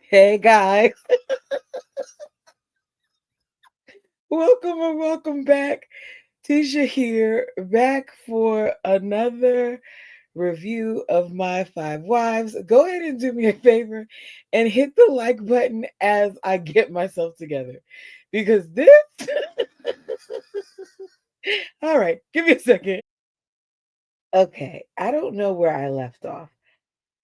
Hey guys, welcome and welcome back. Tisha here, back for another review of My Five Wives. Go ahead and do me a favor and hit the like button as I get myself together because this. All right, give me a second. Okay, I don't know where I left off.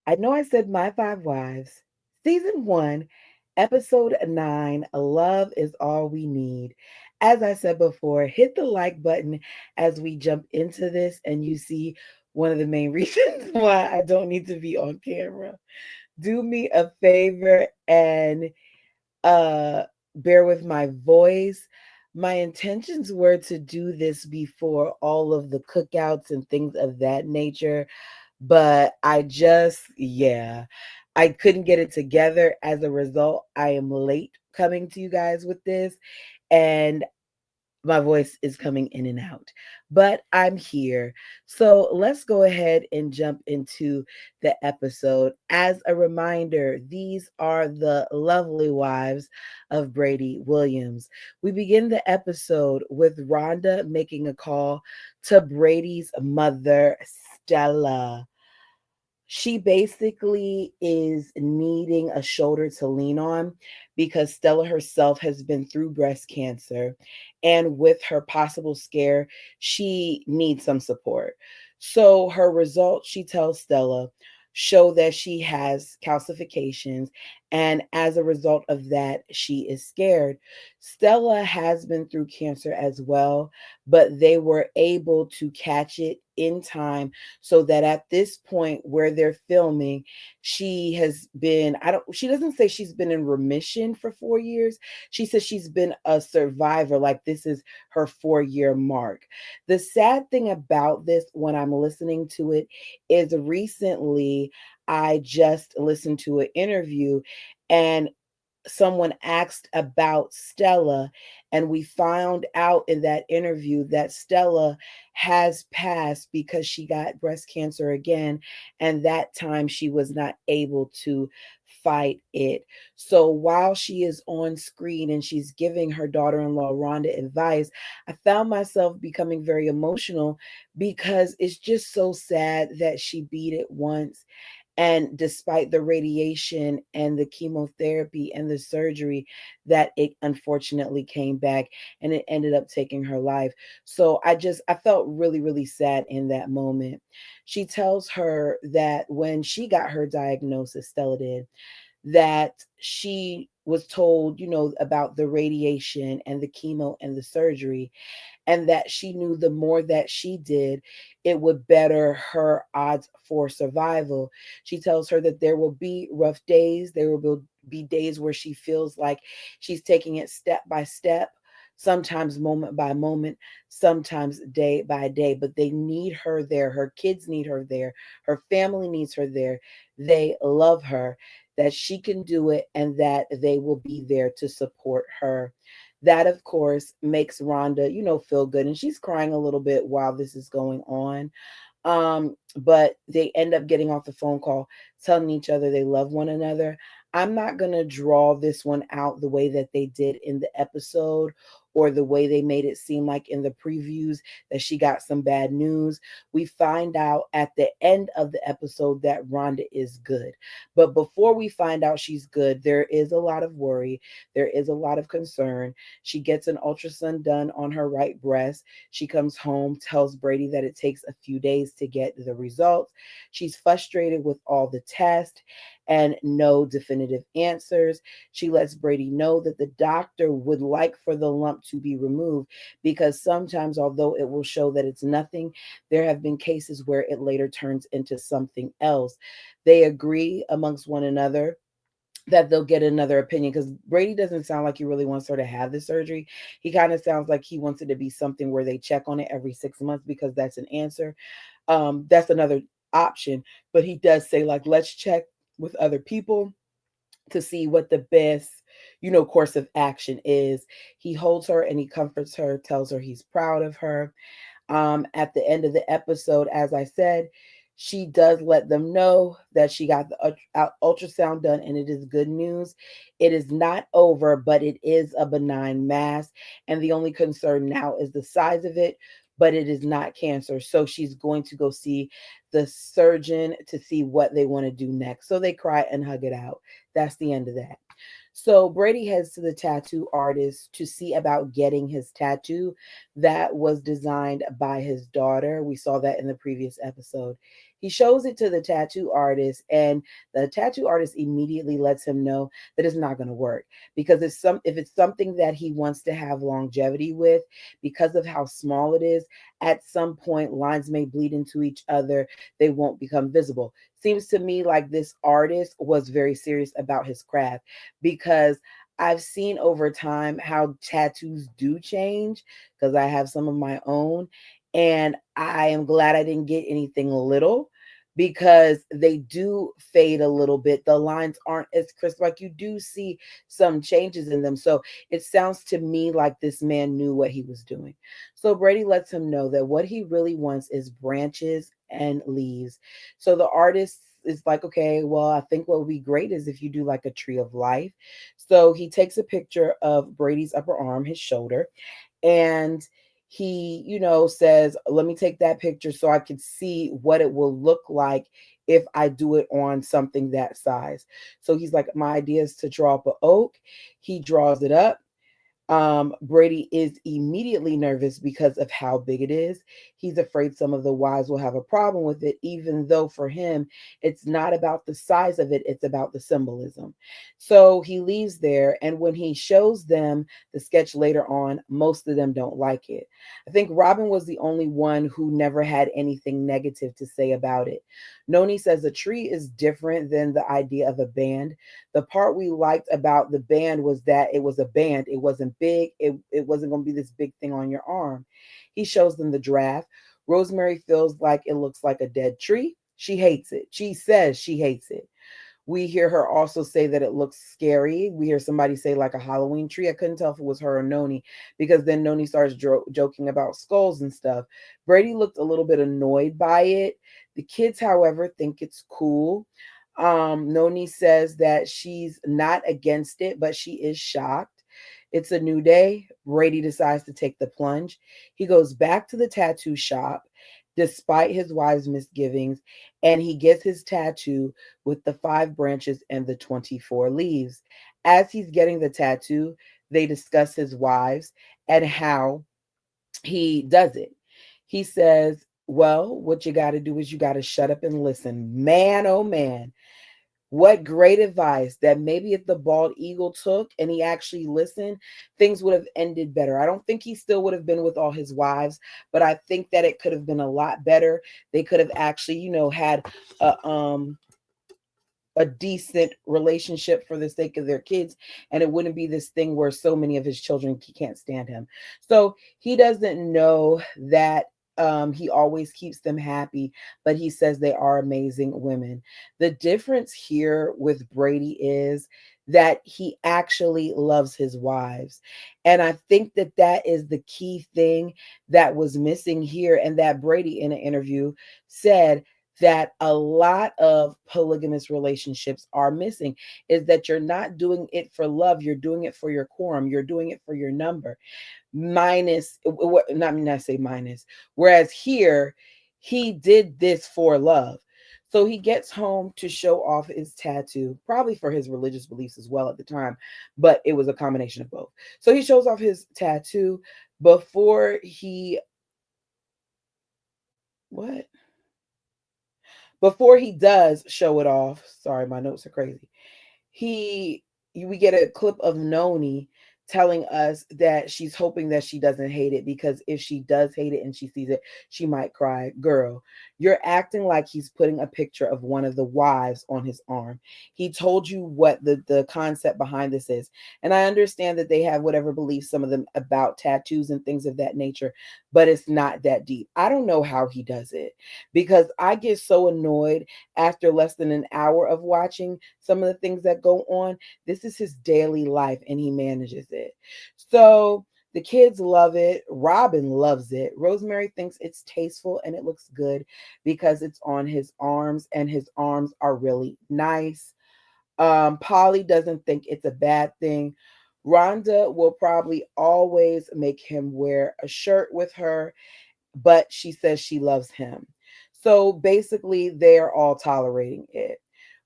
I know I said My Five Wives, Season 1, Episode 9, Love is All We Need. As I said before, hit the like button as we jump into this, and you see one of the main reasons why I don't need to be on camera. Do me a favor and uh bear with my voice. My intentions were to do this before all of the cookouts and things of that nature, but yeah, I couldn't get it together. As a result, I am late coming to you guys with this, and my voice is coming in and out, but I'm here. So let's go ahead and jump into the episode. As a reminder, these are the lovely wives of Brady Williams. We begin the episode with Rhonda making a call to Brady's mother, Stella. She basically is needing a shoulder to lean on because Stella herself has been through breast cancer. And with her possible scare, she needs some support. So her results, she tells Stella, show that she has calcifications. And as a result of that, she is scared. Stella has been through cancer as well, but they were able to catch it in time so that at this point where they're filming, she has been, I don't, she doesn't say she's been in remission for 4 years. She says she's been a survivor, like this is her 4 year mark. The sad thing about this when I'm listening to it is recently I just listened to an interview, and someone asked about Stella, and we found out in that interview that Stella has passed because she got breast cancer again, and that time she was not able to fight it. So while she is on screen and she's giving her daughter in law, Rhonda, advice, I found myself becoming very emotional because it's just so sad that she beat it once, and despite the radiation and the chemotherapy and the surgery, that it unfortunately came back and it ended up taking her life. So I felt really, really sad in that moment. She tells her that when she got her diagnosis, Stella did, that she was told, about the radiation and the chemo and the surgery, and that she knew the more that she did, it would better her odds for survival. She tells her that there will be rough days, there will be days where she feels like she's taking it step by step. Sometimes moment by moment, sometimes day by day, but they need her there. Her kids need her there. Her family needs her there. They love her, that she can do it, and that they will be there to support her. That, of course, makes Rhonda, feel good. And she's crying a little bit while this is going on. But they end up getting off the phone call, telling each other they love one another. I'm not going to draw this one out the way that they did in the episode, or the way they made it seem like in the previews that she got some bad news. We find out at the end of the episode that Rhonda is good. But before we find out she's good, there is a lot of worry. There is a lot of concern. She gets an ultrasound done on her right breast. She comes home, tells Brady that it takes a few days to get the results. She's frustrated with all the tests and no definitive answers. She lets Brady know that the doctor would like for the lump to be removed because sometimes, although it will show that it's nothing, there have been cases where it later turns into something else. They agree amongst one another that they'll get another opinion, because Brady doesn't sound like he really wants her to have the surgery. He kind of sounds like he wants it to be something where they check on it every 6 months because that's an answer. That's another option. But he does say, like, let's check with other people to see what the best, course of action is. He holds her and he comforts her, tells her he's proud of her. At the end of the episode, as I said, She does let them know that she got the ultrasound done and it is good news. It is not over, but it is a benign mass. And the only concern now is the size of it, but it is not cancer. So she's going to go see the surgeon to see what they want to do next. So they cry and hug it out. That's the end of that. So Brady heads to the tattoo artist to see about getting his tattoo that was designed by his daughter. We saw that in the previous episode. He shows it to the tattoo artist, and the tattoo artist immediately lets him know that it's not going to work because if it's something that he wants to have longevity with, because of how small it is, at some point lines may bleed into each other. They won't become visible. Seems to me like this artist was very serious about his craft because I've seen over time how tattoos do change because I have some of my own. And I am glad I didn't get anything little because they do fade a little bit. The lines aren't as crisp, like you do see some changes in them. So it sounds to me like this man knew what he was doing. So Brady lets him know that what he really wants is branches and leaves. So the artist is like, okay, well, I think what would be great is if you do like a tree of life. So he takes a picture of Brady's upper arm, his shoulder, and he, says, let me take that picture so I can see what it will look like if I do it on something that size. So he's like, my idea is to draw up an oak. He draws it up. Brady is immediately nervous because of how big it is. He's afraid some of the wives will have a problem with it, even though for him, it's not about the size of it, it's about the symbolism. So he leaves there, and when he shows them the sketch later on, most of them don't like it. I think Robin was the only one who never had anything negative to say about it. Noni says a tree is different than the idea of a band. The part we liked about the band was that it was a band. It wasn't big. It wasn't going to be this big thing on your arm. He shows them the draft. Rosemary feels like it looks like a dead tree. She hates it. She says she hates it. We hear her also say that it looks scary. We hear somebody say like a Halloween tree. I couldn't tell if it was her or Noni because then Noni starts joking about skulls and stuff. Brady looked a little bit annoyed by it. The kids, however, think it's cool. Noni says that she's not against it, but she is shocked. It's a new day. Brady decides to take the plunge. He goes back to the tattoo shop despite his wife's misgivings, and he gets his tattoo with the 5 branches and the 24 leaves. As he's getting the tattoo, they discuss his wives and how he does it. He says, well, what you got to do is you got to shut up and listen. Man, oh man, what great advice that maybe if the bald eagle took and he actually listened, things would have ended better. I don't think he still would have been with all his wives, but I think that it could have been a lot better. They could have actually, had a decent relationship for the sake of their kids, and it wouldn't be this thing where so many of his children can't stand him. So he doesn't know that he always keeps them happy, but he says they are amazing women. The difference here with Brady is that he actually loves his wives, and I think that that is the key thing that was missing here, and that Brady in an interview said that a lot of polygamous relationships are missing is that you're not doing it for love, you're doing it for your quorum, you're doing it for your number. Minus what, not say minus, whereas here he did this for love. So he gets home to show off his tattoo, probably for his religious beliefs as well at the time, but it was a combination of both. So he shows off his tattoo before he what before he does show it off. Sorry, my notes are crazy. he we get a clip of Noni telling us that she's hoping that she doesn't hate it because if she does hate it and she sees it, she might cry. Girl, you're acting like he's putting a picture of one of the wives on his arm. He told you what the concept behind this is. And I understand that they have whatever beliefs, some of them about tattoos and things of that nature, but it's not that deep. I don't know how he does it because I get so annoyed after less than an hour of watching some of the things that go on. This is his daily life and he manages it. So The kids love it. Robin loves it. Rosemary thinks it's tasteful and it looks good because it's on his arms and his arms are really nice. Polly doesn't think it's a bad thing. Rhonda will probably always make him wear a shirt with her, but she says she loves him. So basically, they're all tolerating it.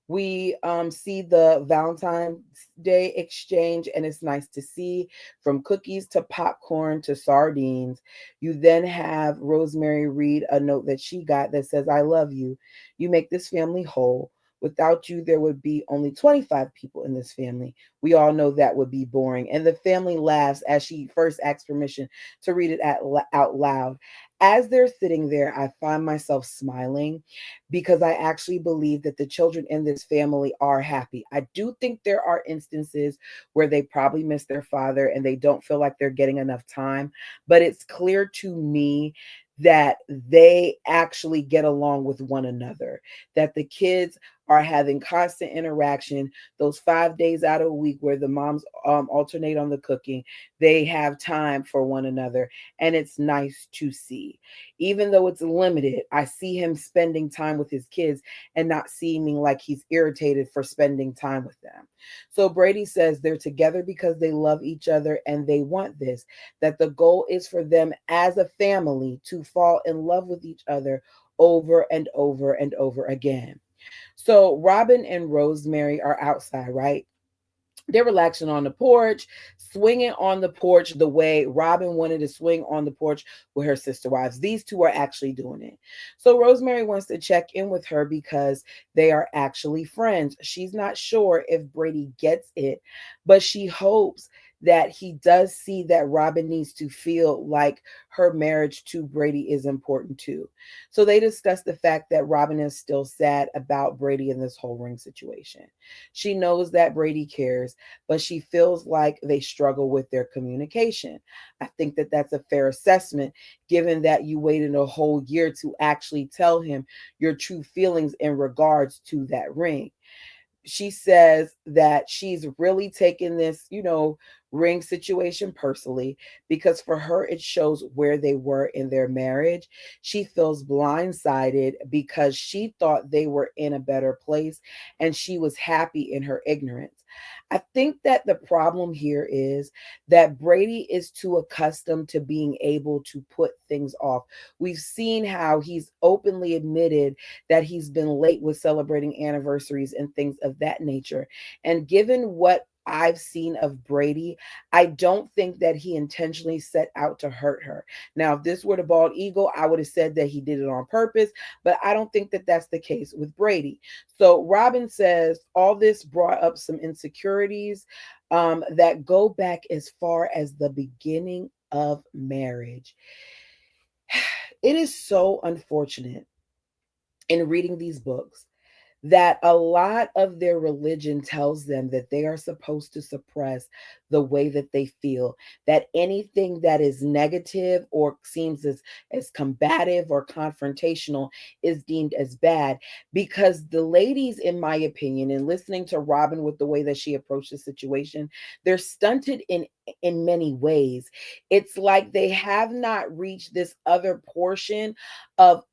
We see the Valentine's Day exchange, and it's nice to see from cookies to popcorn to sardines. You then have Rosemary read a note that she got that says, I love you. You make this family whole. Without you, there would be only 25 people in this family. We all know that would be boring. And the family laughs as she first asks permission to read it out loud. As they're sitting there, I find myself smiling because I actually believe that the children in this family are happy. I do think there are instances where they probably miss their father and they don't feel like they're getting enough time, but it's clear to me that they actually get along with one another, that the kids are having constant interaction. Those 5 days out of a week where the moms alternate on the cooking, they have time for one another, and it's nice to see. Even though it's limited, I see him spending time with his kids and not seeming like he's irritated for spending time with them. So Brady says they're together because they love each other and they want this, that the goal is for them as a family to fall in love with each other over and over and over again. So Robin and Rosemary are outside, right? They're relaxing on the porch, swinging on the porch the way Robin wanted to swing on the porch with her sister wives. These two are actually doing it. So Rosemary wants to check in with her because they are actually friends. She's not sure if Brady gets it, but she hopes that he does see that Robin needs to feel like her marriage to Brady is important too. So they discuss the fact that Robin is still sad about Brady in this whole ring situation. She knows that Brady cares, but she feels like they struggle with their communication. I think that that's a fair assessment, given that you waited a whole year to actually tell him your true feelings in regards to that ring. She says that she's really taken this, ring situation personally because for her it shows where they were in their marriage. She feels blindsided because she thought they were in a better place and she was happy in her ignorance. I think that the problem here is that Brady is too accustomed to being able to put things off. We've seen how he's openly admitted that he's been late with celebrating anniversaries and things of that nature. And given what I've seen of Brady, I don't think that he intentionally set out to hurt her. Now, if this were the bald eagle, I would have said that he did it on purpose, but I don't think that that's the case with Brady. So Robin says all this brought up some insecurities that go back as far as the beginning of marriage. It is so unfortunate in reading these books that a lot of their religion tells them that they are supposed to suppress the way that they feel, that anything that is negative or seems as combative or confrontational is deemed as bad. Because the ladies, in my opinion, and listening to Robin with the way that she approached the situation, they're stunted in many ways. It's like they have not reached this other portion of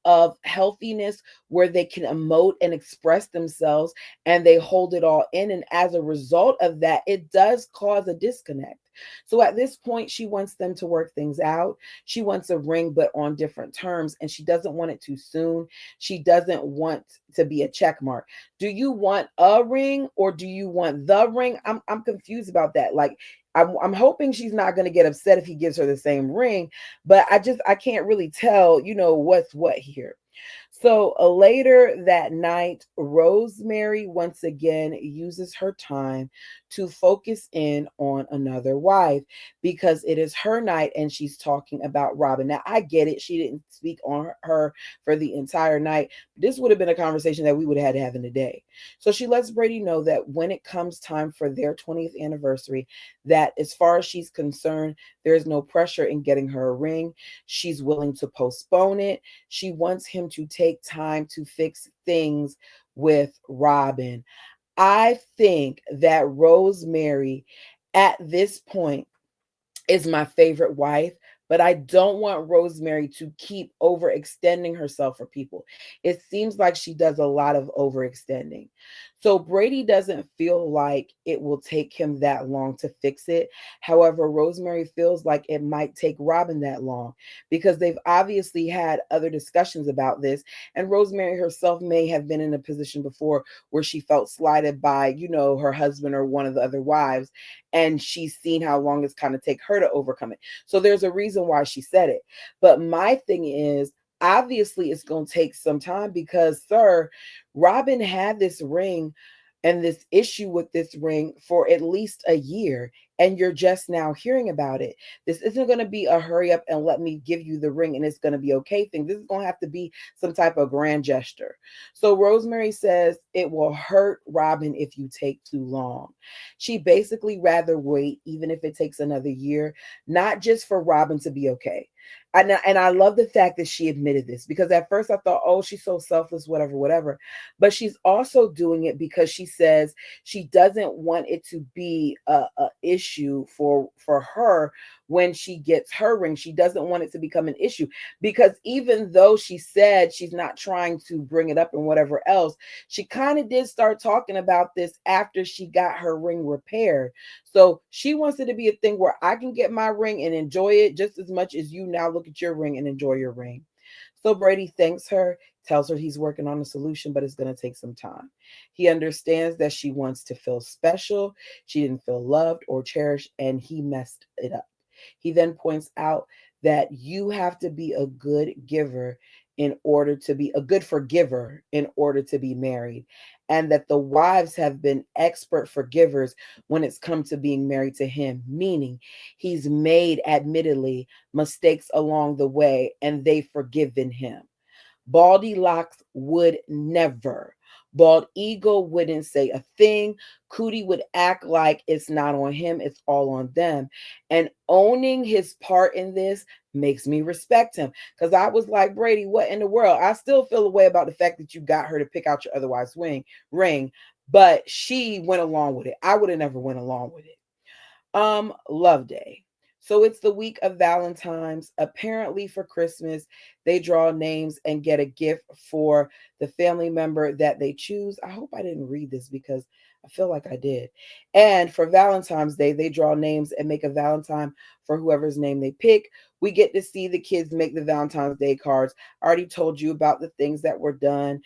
healthiness where they can emote and express themselves, and they hold it all in, and as a result of that it does cause a disconnect. So at this point she wants them to work things out. She wants a ring, but on different terms, and she doesn't want it too soon. She doesn't want to be a check mark. Do you want a ring or do you want the ring? I'm confused about that. Like, I'm hoping she's not going to get upset if he gives her the same ring, but I can't really tell, what's what here. So later that night, Rosemary once again uses her time to focus in on another wife because it is her night and she's talking about Robin. Now, I get it. She didn't speak on her for the entire night. This would have been a conversation that we would have had to have in a day. So she lets Brady know that when it comes time for their 20th anniversary, that as far as she's concerned, there's no pressure in getting her a ring. She's willing to postpone it. She wants him to take time to fix things with Robin. I think that Rosemary, at this point, is my favorite wife, but I don't want Rosemary to keep overextending herself for people. It seems like she does a lot of overextending. So Brady doesn't feel like it will take him that long to fix it. However, Rosemary feels like it might take Robin that long because they've obviously had other discussions about this. And Rosemary herself may have been in a position before where she felt slighted by, her husband or one of the other wives, and she's seen how long it's kind of take her to overcome it. So there's a reason why she said it. But my thing is, obviously it's going to take some time because, sir, Robin had this ring and this issue with this ring for at least a year, and you're just now hearing about it. This isn't going to be a hurry up and let me give you the ring and it's going to be okay thing. This is going to have to be some type of grand gesture. So Rosemary says it will hurt Robin if you take too long. She basically rather wait, even if it takes another year, not just for Robin to be okay. And I love the fact that she admitted this, because at first I thought, oh, she's so selfless, whatever, whatever. But she's also doing it because she says she doesn't want it to be a issue for her when she gets her ring. She doesn't want it to become an issue, because even though she said she's not trying to bring it up and whatever else, she kind of did start talking about this after she got her ring repaired. So she wants it to be a thing where I can get my ring and enjoy it just as much as you now look at your ring and enjoy your ring. So Brady thanks her, tells her he's working on a solution, but it's going to take some time. He understands that she wants to feel special. She didn't feel loved or cherished, and he messed it up. He then points out that you have to be a good giver in order to be a good forgiver in order to be married, and that the wives have been expert forgivers when it's come to being married to him, meaning he's made, admittedly, mistakes along the way and they've forgiven him. Baldy Locks would never. Bald Eagle wouldn't say a thing. Cootie would act like it's not on him, it's all on them. And owning his part in this makes me respect him. Because I was like, Brady, what in the world? I still feel a way about the fact that you got her to pick out your otherwise ring, but she went along with it. I would have never went along with it. Love Day. So it's the week of Valentine's. Apparently for Christmas, they draw names and get a gift for the family member that they choose. I hope I didn't read this because I feel like I did. And for Valentine's Day, they draw names and make a Valentine for whoever's name they pick. We get to see the kids make the Valentine's Day cards. I already told you about the things that were done.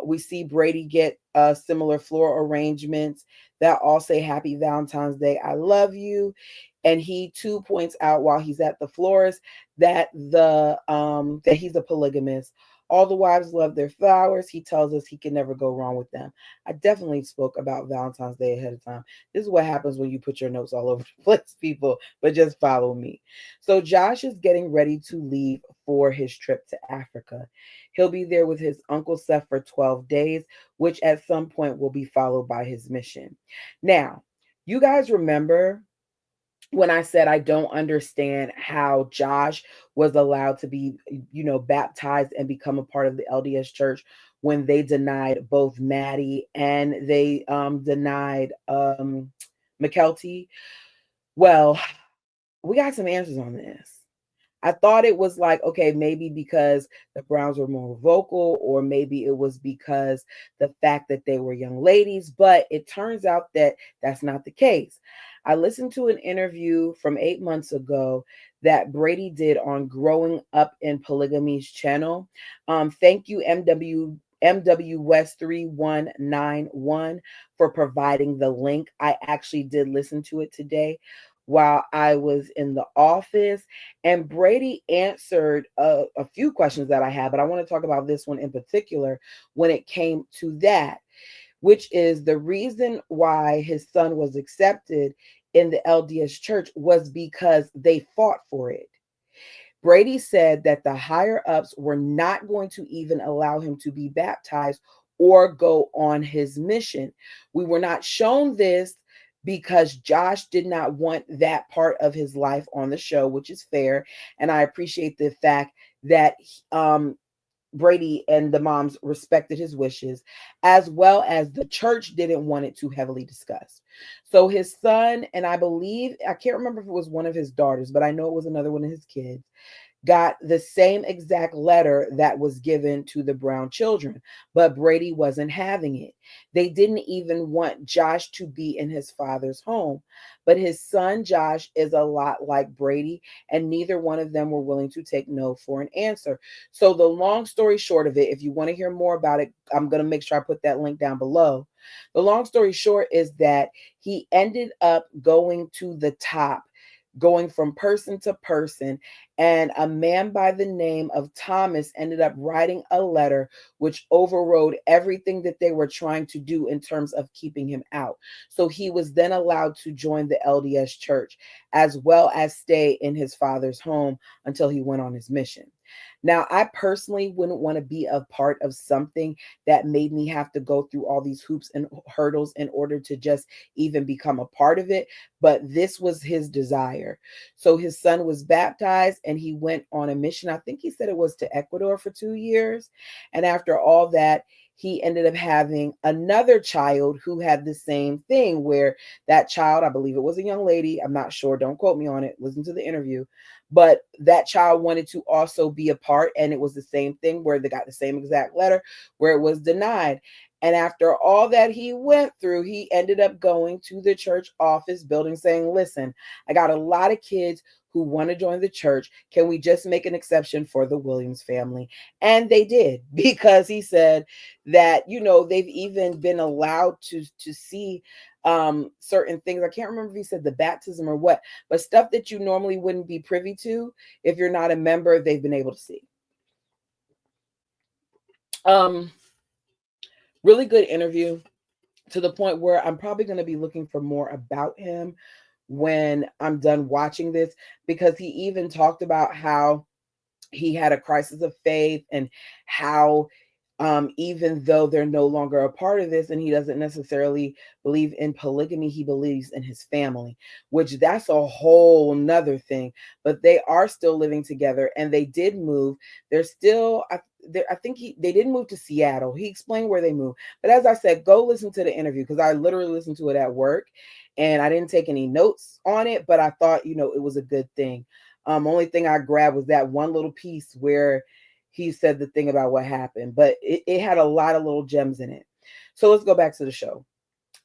We see Brady get similar floral arrangements that all say Happy Valentine's Day, I love you. And he too points out while he's at the florist that that he's a polygamist. All the wives love their flowers. He tells us he can never go wrong with them. I definitely spoke about Valentine's Day ahead of time. This is what happens when you put your notes all over the place, people, but just follow me. So Josh is getting ready to leave for his trip to Africa. He'll be there with his Uncle Seth for 12 days, which at some point will be followed by his mission. Now, you guys remember when I said I don't understand how Josh was allowed to be, baptized and become a part of the LDS church when they denied both Maddie and they denied McKelty? Well, we got some answers on this. I thought it was like, okay, maybe because the Browns were more vocal, or maybe it was because the fact that they were young ladies, but it turns out that that's not the case. I listened to an interview from 8 months ago that Brady did on Growing Up in Polygamy's channel. Thank you, MW West 3191, for providing the link. I actually did listen to it today while I was in the office. And Brady answered a few questions that I had, but I want to talk about this one in particular when it came to that, which is the reason why his son was accepted in the LDS church was because they fought for it. Brady said that the higher ups were not going to even allow him to be baptized or go on his mission. We were not shown this because Josh did not want that part of his life on the show, which is fair. And I appreciate the fact that Brady and the moms respected his wishes, as well as the church didn't want it too heavily discussed. So his son, and I believe, I can't remember if it was one of his daughters, but I know it was another one of his kids, got the same exact letter that was given to the Brown children, but Brady wasn't having it. They didn't even want Josh to be in his father's home, but his son Josh is a lot like Brady, and neither one of them were willing to take no for an answer. So, the long story short of it, if you want to hear more about it, I'm going to make sure I put that link down below. The long story short is that he ended up going to the top, going from person to person, and a man by the name of Thomas ended up writing a letter which overrode everything that they were trying to do in terms of keeping him out. So he was then allowed to join the LDS church as well as stay in his father's home until he went on his mission. Now, I personally wouldn't want to be a part of something that made me have to go through all these hoops and hurdles in order to just even become a part of it, but this was his desire. So his son was baptized and he went on a mission. I think he said it was to Ecuador for 2 years. And after all that, he ended up having another child who had the same thing, where that child, I believe it was a young lady, I'm not sure, don't quote me on it, listen to the interview, but that child wanted to also be a part, and it was the same thing where they got the same exact letter where it was denied. And after all that he went through, he ended up going to the church office building saying, listen, I got a lot of kids who want to join the church. Can we just make an exception for the Williams family? And they did, because he said that, they've even been allowed to see certain things. I can't remember if he said the baptism or what, but stuff that you normally wouldn't be privy to if you're not a member, they've been able to see. Um, Really good interview, to the point where I'm probably going to be looking for more about him when I'm done watching this, because he even talked about how he had a crisis of faith, and how even though they're no longer a part of this and he doesn't necessarily believe in polygamy, he believes in his family, which that's a whole nother thing. But they are still living together, and they did move. They're still, I think they didn't move to Seattle. He explained where they moved. But as I said, go listen to the interview, because I literally listened to it at work and I didn't take any notes on it, but I thought, it was a good thing. Only thing I grabbed was that one little piece where he said the thing about what happened, but it had a lot of little gems in it. So let's go back to the show.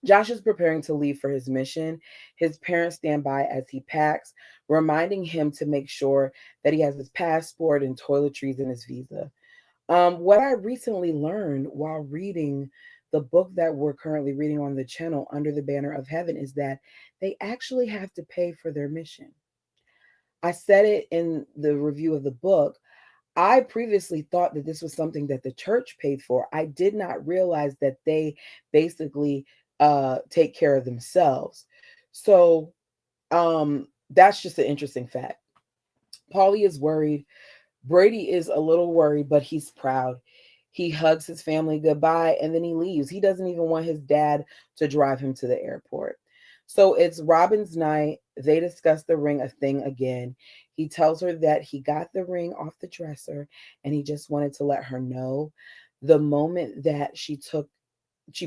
Josh is preparing to leave for his mission. His parents stand by as he packs, reminding him to make sure that he has his passport and toiletries and his visa. What I recently learned while reading the book that we're currently reading on the channel, Under the Banner of Heaven, is that they actually have to pay for their mission. I said it in the review of the book. I previously thought that this was something that the church paid for. I did not realize that they basically take care of themselves. So that's just an interesting fact. Paulie is worried. Brady is a little worried, but he's proud. He hugs his family goodbye and then he leaves. He doesn't even want his dad to drive him to the airport. So it's Robin's night. They discuss the ring a thing again. He tells her that he got the ring off the dresser and he just wanted to let her know. The moment that she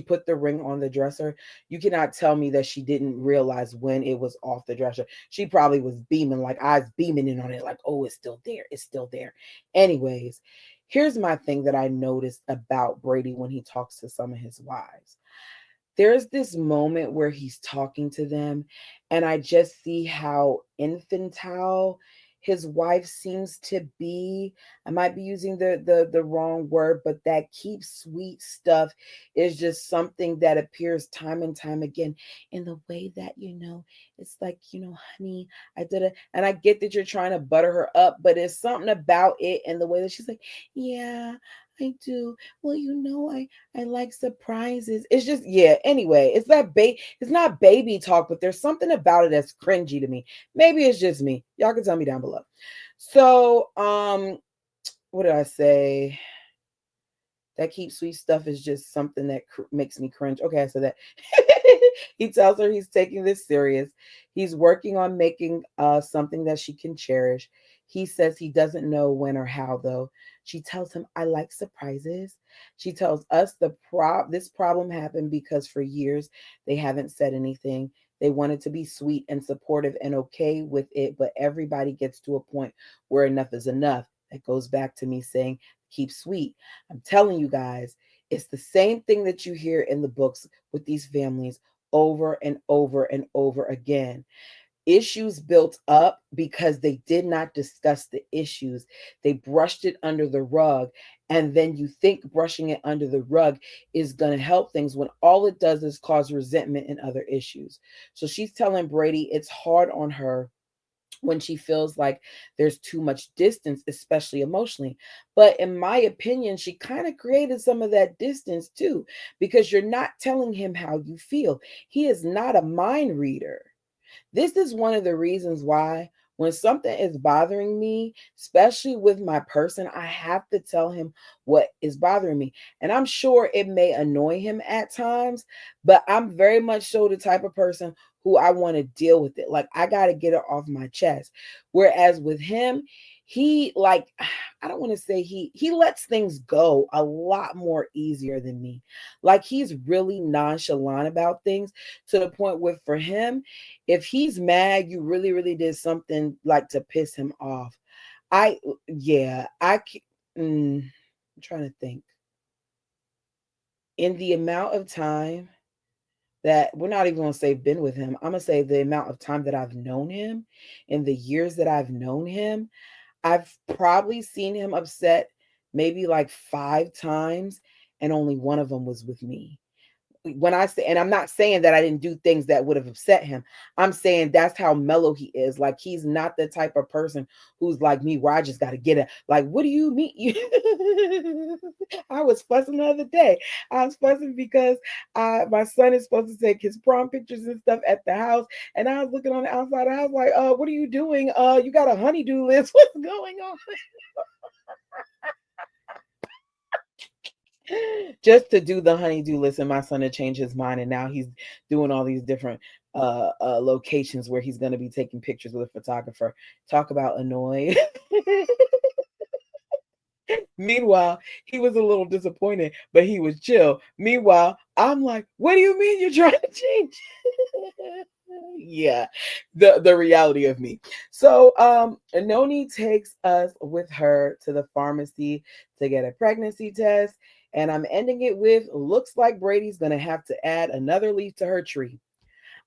put the ring on the dresser, you cannot tell me that she didn't realize when it was off the dresser. She probably was beaming, like eyes beaming in on it, like, oh, it's still there. It's still there. Anyways, here's my thing that I noticed about Brady when he talks to some of his wives. There's this moment where he's talking to them, and I just see how infantile his wife seems to be. I might be using the wrong word, but that keep sweet stuff is just something that appears time and time again, in the way that, it's like, honey, I did it. And I get that you're trying to butter her up, but it's something about it and the way that she's like, yeah, I do. Well, I like surprises. It's just, yeah. Anyway, it's not baby talk, but there's something about it that's cringy to me. Maybe it's just me. Y'all can tell me down below. So, what did I say? That keep sweet stuff is just something that makes me cringe. Okay, I said that. He tells her he's taking this serious. He's working on making something that she can cherish. He says he doesn't know when or how though. She tells him, I like surprises. She tells us this problem happened because for years they haven't said anything. They wanted to be sweet and supportive and okay with it, but everybody gets to a point where enough is enough. That goes back to me saying, keep sweet. I'm telling you guys, it's the same thing that you hear in the books with these families over and over and over again. Issues built up because they did not discuss the issues. They brushed it under the rug. And then you think brushing it under the rug is going to help things when all it does is cause resentment and other issues. So she's telling Brady it's hard on her when she feels like there's too much distance, especially emotionally. But in my opinion, she kind of created some of that distance too, because you're not telling him how you feel. He is not a mind reader. This is one of the reasons why when something is bothering me, especially with my person, I have to tell him what is bothering me. And I'm sure it may annoy him at times, but I'm very much so the type of person who I want to deal with it. Like I got to get it off my chest. Whereas with him, he like I don't want to say he lets things go a lot more easier than me. Like he's really nonchalant about things to the point where for him, if he's mad, you really, really did something like to piss him off. I, yeah, I'm trying to think. In the amount of time that we're not even going to say been with him, I'm going to say the amount of time that I've known him, in the years that I've known him, I've probably seen him upset maybe like 5 times, and only one of them was with me. When I say, and I'm not saying that I didn't do things that would have upset him. I'm saying that's how mellow he is. Like he's not the type of person who's like me, where I just got to get it. Like, what do you mean? I was fussing the other day. I was fussing because my son is supposed to take his prom pictures and stuff at the house, and I was looking on the outside of the house like, what are you doing? You got a honeydew list? What's going on? Just to do the honeydew list, and my son had changed his mind, and now he's doing all these different locations where he's going to be taking pictures with a photographer. Talk about annoyed. Meanwhile, he was a little disappointed, but he was chill. Meanwhile, I'm like, what do you mean you're trying to change? Yeah, the reality of me. So Noni takes us with her to the pharmacy to get a pregnancy test, and I'm ending it with looks like Brady's gonna have to add another leaf to her tree.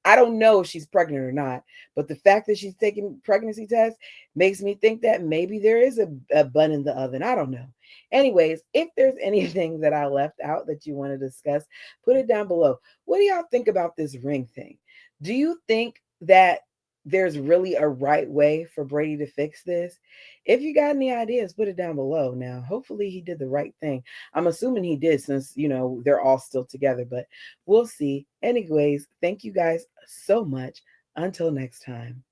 I don't know if she's pregnant or not, but the fact that she's taking pregnancy tests makes me think that maybe there is a bun in the oven. I don't know. Anyways, if there's anything that I left out that you want to discuss, put it down below. What do y'all think about this ring thing? Do you think that there's really a right way for Brady to fix this? If you got any ideas, put it down below. Now, hopefully he did the right thing. I'm assuming he did since, they're all still together, but we'll see. Anyways, thank you guys so much. Until next time.